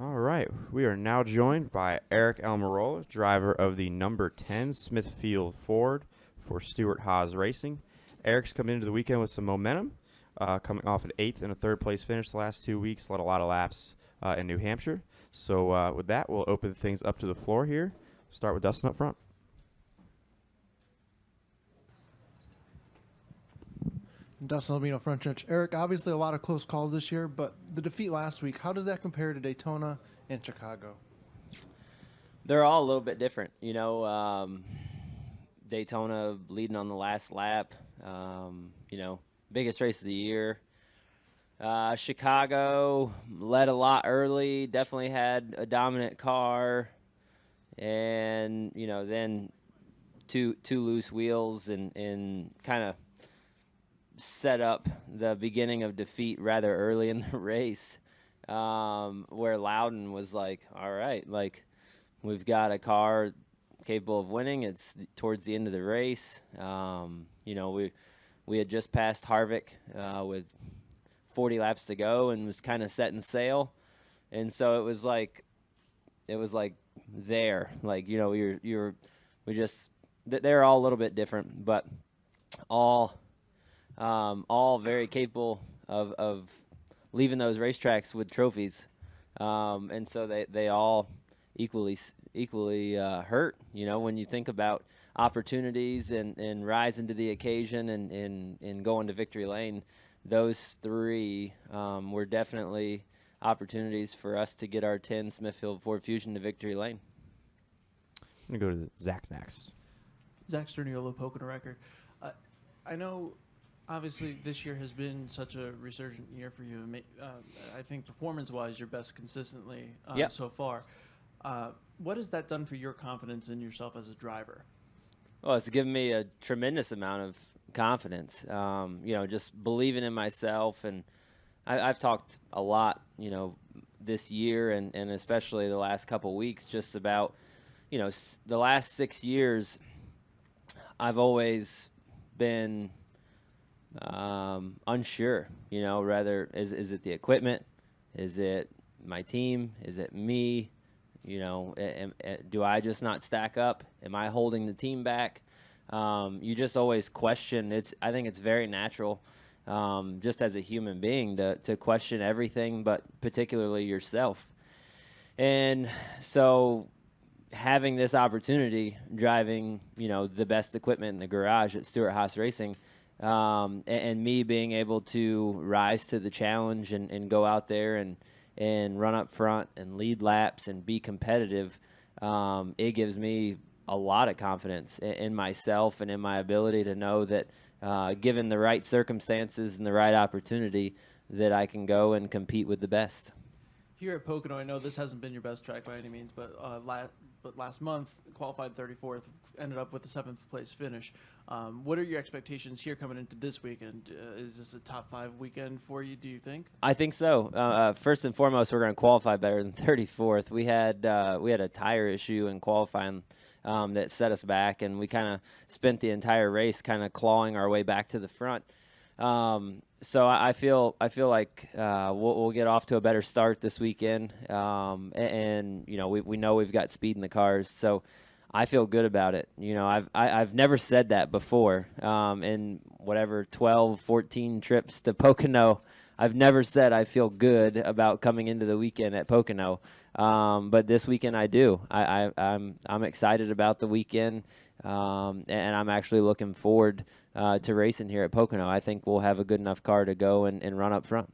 All right, we are now joined by Aric Almirola, driver of the number 10 Smithfield Ford for Stewart Haas Racing. Eric's coming into the weekend with some momentum, coming off an 8th and a 3rd place finish the last 2 weeks, led a lot of laps in New Hampshire. So with that, we'll open things up to the floor here. Start with Dustin up front. Dustin Albino, front stretch. Aric, obviously a lot of close calls this year, but the defeat last week, how does that compare to Daytona and Chicago? They're all a little bit different. Daytona leading on the last lap, biggest race of the year. Chicago led a lot early, definitely had a dominant car, and, then two loose wheels and kind of set up the beginning of defeat rather early in the race, where Loudon was like, all right, like, we've got a car capable of winning. It's towards the end of the race. We had just passed Harvick with 40 laps to go and was kind of setting sail. And so it was like there, like, they're all a little bit different, but all very capable of leaving those racetracks with trophies. And so they all equally hurt, when you think about opportunities and rising to the occasion and going to victory lane. Those three were definitely opportunities for us to get our 10 Smithfield Ford Fusion to victory lane. I'm going to go to Zach next. Zach Sterniolo, Pocono Record. I know, obviously, this year has been such a resurgent year for you. I think performance-wise, you're best consistently so far. What has that done for your confidence in yourself as a driver? Well, it's given me a tremendous amount of confidence. Just believing in myself, and I've talked a lot, this year and especially the last couple weeks, just about, the last 6 years. I've always been unsure. Rather is it the equipment, is it my team, is it me? Do I just not stack up? Am I holding the team back? You just always question. I think it's very natural, just as a human being, to question everything, but particularly yourself. And so having this opportunity, driving, the best equipment in the garage at Stewart Haas Racing, and me being able to rise to the challenge and go out there and run up front and lead laps and be competitive, it gives me a lot of confidence in myself and in my ability to know that, given the right circumstances and the right opportunity, that I can go and compete with the best. Here at Pocono, I know this hasn't been your best track by any means, but last month, qualified 34th, ended up with a 7th place finish. What are your expectations here coming into this weekend? Is this a top 5 weekend for you, do you think? I think so. First and foremost, we're going to qualify better than 34th. We had a tire issue in qualifying that set us back, and we kind of spent the entire race kind of clawing our way back to the front. So I feel like we'll get off to a better start this weekend, and we know we've got speed in the cars, so I feel good about it. I've never said that before. In whatever 12, 14 trips to Pocono, I've never said I feel good about coming into the weekend at Pocono, but this weekend I do. I'm excited about the weekend, and I'm actually looking forward to racing here at Pocono. I think we'll have a good enough car to go and run up front.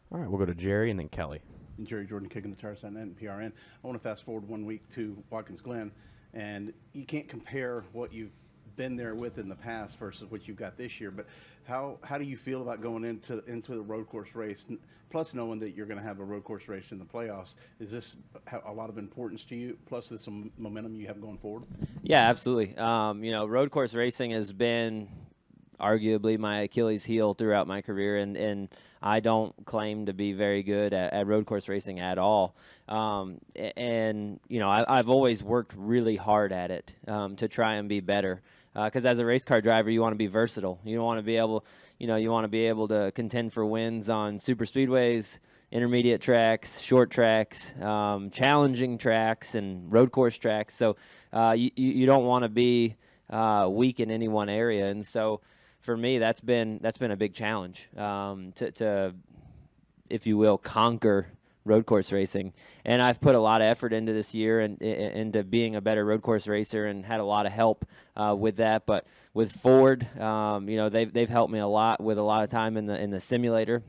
All right, we'll go to Jerry and then Kelly. And Jerry Jordan kicking the tires on and PRN. I want to fast forward 1 week to Watkins Glen, and you can't compare what you've been there with in the past versus what you've got this year. But how do you feel about going into the road course race, plus knowing that you're going to have a road course race in the playoffs? Is this a lot of importance to you, plus there's some momentum you have going forward? Yeah, absolutely. Road course racing has been arguably my Achilles heel throughout my career, and I don't claim to be very good at road course racing at all. I've always worked really hard at it to try and be better. Because as a race car driver, you want to be versatile. You don't want to be able, you want to be able to contend for wins on super speedways, intermediate tracks, short tracks, challenging tracks, and road course tracks. So you don't want to be weak in any one area. And so for me, that's been a big challenge to, if you will, conquer road course racing. And I've put a lot of effort into this year and into being a better road course racer, and had a lot of help with that. But with Ford, they've helped me a lot with a lot of time in the simulator.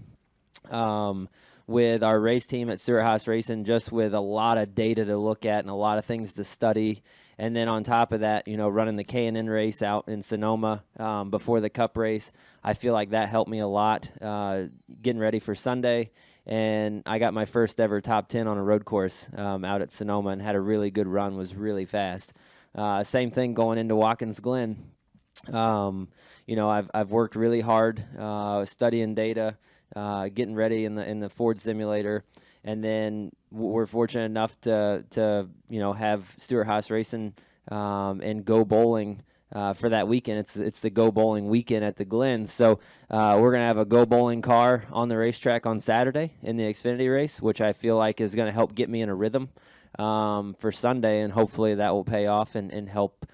With our race team at Stewart Haas Racing, just with a lot of data to look at and a lot of things to study. And then on top of that, running the K&N race out in Sonoma before the Cup race, I feel like that helped me a lot getting ready for Sunday. And I got my first ever top 10 on a road course out at Sonoma, and had a really good run, was really fast. Same thing going into Watkins Glen. I've worked really hard studying data, getting ready in the Ford simulator, and then we're fortunate enough to have Stewart Haas Racing and go bowling for that weekend. It's the go bowling weekend at the Glen. So we're gonna have a go bowling car on the racetrack on Saturday in the Xfinity race, which I feel like is gonna help get me in a rhythm for Sunday, and hopefully that will pay off and help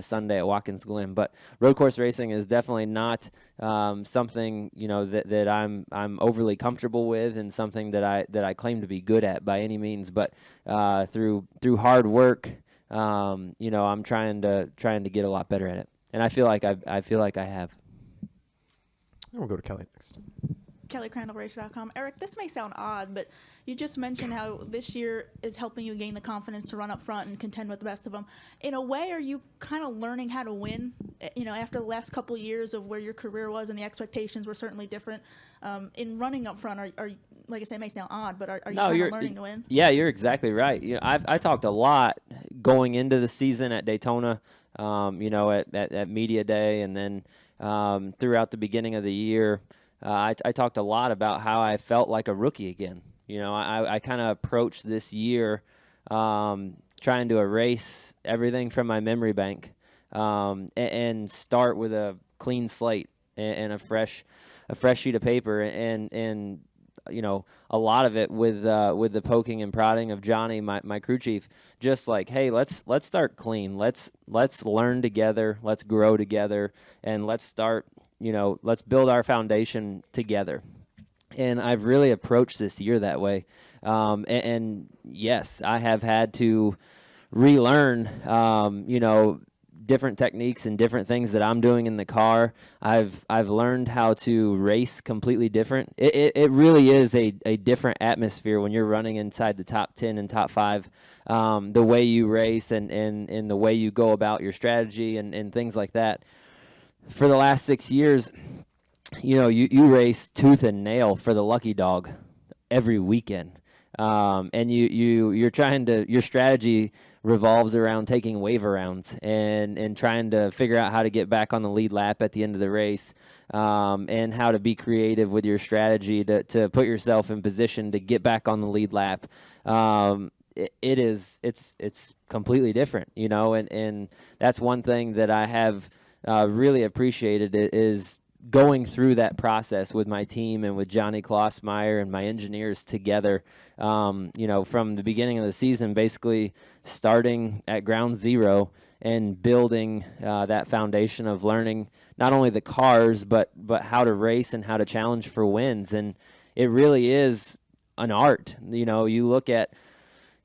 Sunday at Watkins Glen. But road course racing is definitely not something that I'm overly comfortable with, and something that I claim to be good at by any means. But through hard work, I'm trying to get a lot better at it, and I feel like I have. And we'll go to Kelly next. Kelly CrandallRacer.com. Aric, this may sound odd, but you just mentioned how this year is helping you gain the confidence to run up front and contend with the best of them. In a way, are you kind of learning how to win? After the last couple years of where your career was and the expectations were certainly different. In running up front, are like I say, it may sound odd, but are you kind of learning to win? Yeah, you're exactly right. I talked a lot going into the season at Daytona, at Media Day, and then throughout the beginning of the year. I talked a lot about how I felt like a rookie again. I kind of approached this year trying to erase everything from my memory bank and start with a clean slate and a fresh sheet of paper, and a lot of it with the poking and prodding of Johnny, my crew chief, just like, hey, let's start clean. Let's learn together. Let's grow together, and let's start. Let's build our foundation together. And I've really approached this year that way. And yes, I have had to relearn, different techniques and different things that I'm doing in the car. I've learned how to race completely different. It really is a different atmosphere when you're running inside the top 10 and top 5. The way you race and the way you go about your strategy and things like that. For the last 6 years, you race tooth and nail for the lucky dog every weekend, and you're trying to, your strategy revolves around taking wave arounds and trying to figure out how to get back on the lead lap at the end of the race, and how to be creative with your strategy to put yourself in position to get back on the lead lap. It's completely different, and that's one thing that I have really appreciated is going through that process with my team and with Johnny Klossmeyer and my engineers together, from the beginning of the season, basically starting at ground zero and building that foundation of learning not only the cars, but how to race and how to challenge for wins. And it really is an art. You look at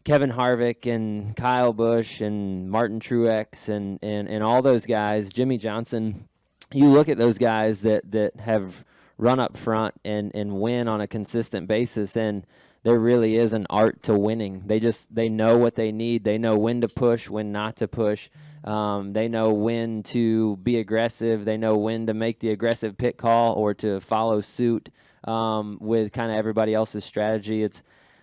Kevin Harvick and Kyle Busch and Martin Truex and all those guys, Jimmy Johnson. You look at those guys that have run up front and win on a consistent basis, and there really is an art to winning. They know what they need. They know when to push, when not to push. They know when to be aggressive. They know when to make the aggressive pit call or to follow suit with kind of everybody else's strategy.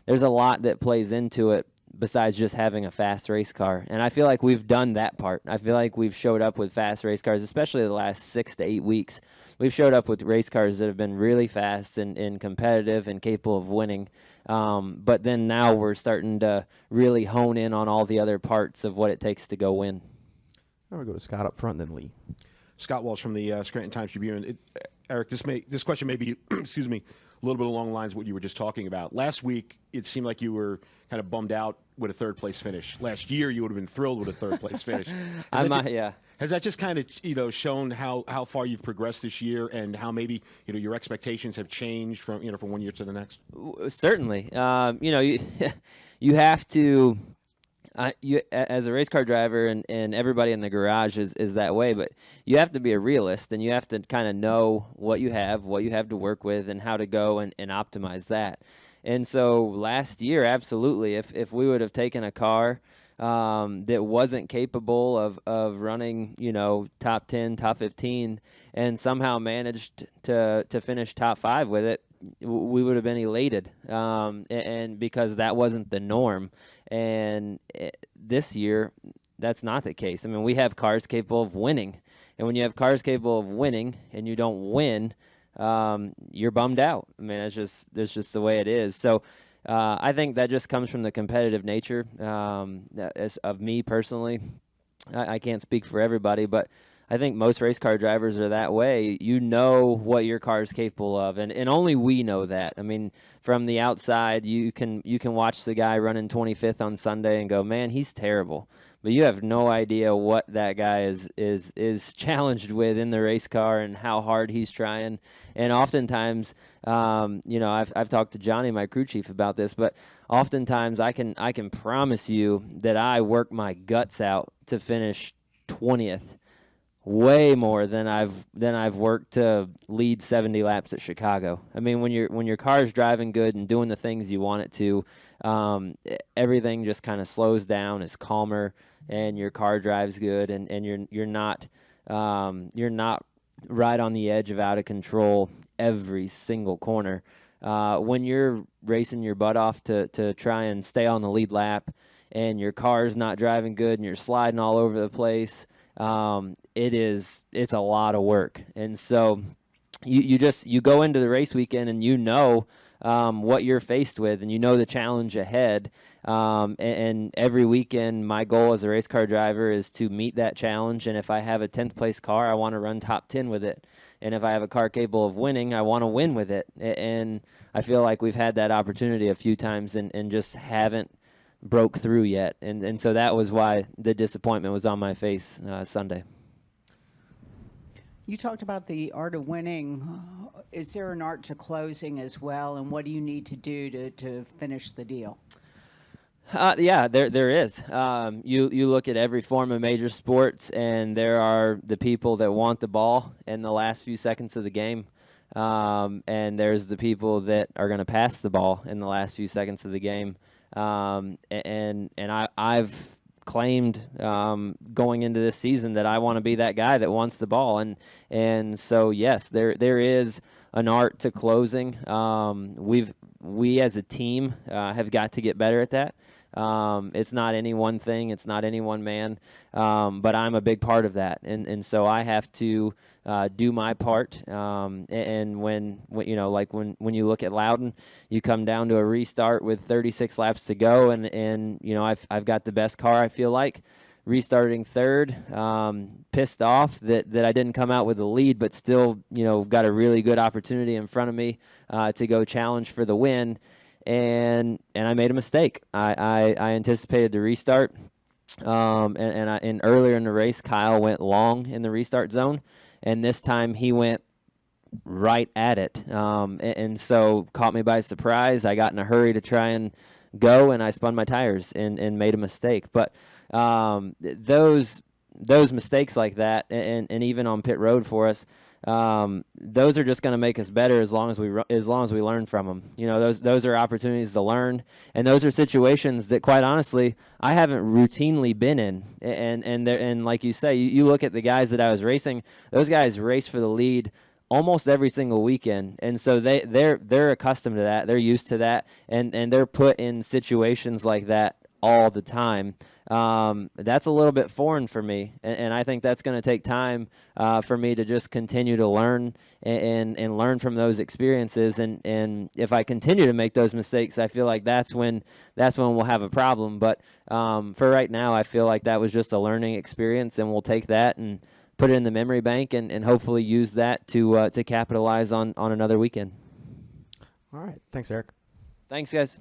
There's a lot that plays into it besides just having a fast race car. And I feel like we've done that part. I feel like we've showed up with fast race cars, especially the last 6 to 8 weeks. We've showed up with race cars that have been really fast and competitive and capable of winning. But then now we're starting to really hone in on all the other parts of what it takes to go win. I'm going to go to Scott up front, then Lee. Scott Walsh from the Scranton Times-Tribune. Aric, this question may be, excuse me, a little bit along the lines of what you were just talking about. Last week, it seemed like you were kind of bummed out with a third-place finish. Last year, you would have been thrilled with a third-place finish. Yeah. Has that just kind of shown how far you've progressed this year and how maybe your expectations have changed from from one year to the next? Certainly. You have to. You as a race car driver and everybody in the garage is that way, but you have to be a realist and you have to kind of know what you have to work with, and how to go and optimize that. And so last year, absolutely, if we would have taken a car that wasn't capable of running, top 10, top 15, and somehow managed to finish top 5 with it, we would have been elated, and because that wasn't the norm. And this year, that's not the case. I mean, we have cars capable of winning, and when you have cars capable of winning and you don't win, you're bummed out. I mean, that's just the way it is. So I think that just comes from the competitive nature of me personally. I can't speak for everybody, but I think most race car drivers are that way. You know what your car is capable of, and only we know that. I mean, from the outside, you can watch the guy running 25th on Sunday and go, man, he's terrible. But you have no idea what that guy is challenged with in the race car and how hard he's trying. And oftentimes, I've talked to Johnny, my crew chief, about this, but oftentimes I can promise you that I work my guts out to finish 20th. Way more than I've worked to lead 70 laps at Chicago. I mean, when your car is driving good and doing the things you want it to, everything just kind of slows down, is calmer, and your car drives good, and you're not right on the edge of out of control every single corner. When you're racing your butt off to try and stay on the lead lap, and your car's not driving good, and you're sliding all over the place. It's a lot of work. And so you go into the race weekend and what you're faced with, and the challenge ahead. And every weekend, my goal as a race car driver is to meet that challenge. And if I have a 10th place car, I want to run top 10 with it. And if I have a car capable of winning, I want to win with it. And I feel like we've had that opportunity a few times and just haven't broke through yet, and so that was why the disappointment was on my face Sunday. You talked about the art of winning. Is there an art to closing as well, and what do you need to do to finish the deal? Yeah, there is. You look at every form of major sports, and there are the people that want the ball in the last few seconds of the game, and there's the people that are going to pass the ball in the last few seconds of the game. And I've claimed going into this season that I want to be that guy that wants the ball, and so yes, there is an art to closing. We as a team have got to get better at that. It's not any one thing, it's not any one man, but I'm a big part of that, and so I have to do my part. And when you look at Loudon, you come down to a restart with 36 laps to go, and I've got the best car, I feel like, restarting third, pissed off that I didn't come out with the lead, but still got a really good opportunity in front of me to go challenge for the win. And I made a mistake. I anticipated the restart, and earlier in the race, Kyle went long in the restart zone, and this time he went right at it, and so caught me by surprise. I got in a hurry to try and go, and I spun my tires and made a mistake. But those mistakes like that, and even on pit road for us, those are just going to make us better as long as we learn from them. Those are opportunities to learn, and those are situations that, quite honestly, I haven't routinely been in. And like you say, you look at the guys that I was racing; those guys race for the lead almost every single weekend, and so they're accustomed to that. They're used to that, and they're put in situations like that all the time. That's a little bit foreign for me, and I think that's going to take time for me to just continue to learn and learn from those experiences. And if I continue to make those mistakes, I feel like that's when we'll have a problem. But for right now, I feel like that was just a learning experience, and we'll take that and put it in the memory bank and hopefully use that to capitalize on another weekend. All right. Thanks, Aric. Thanks, guys.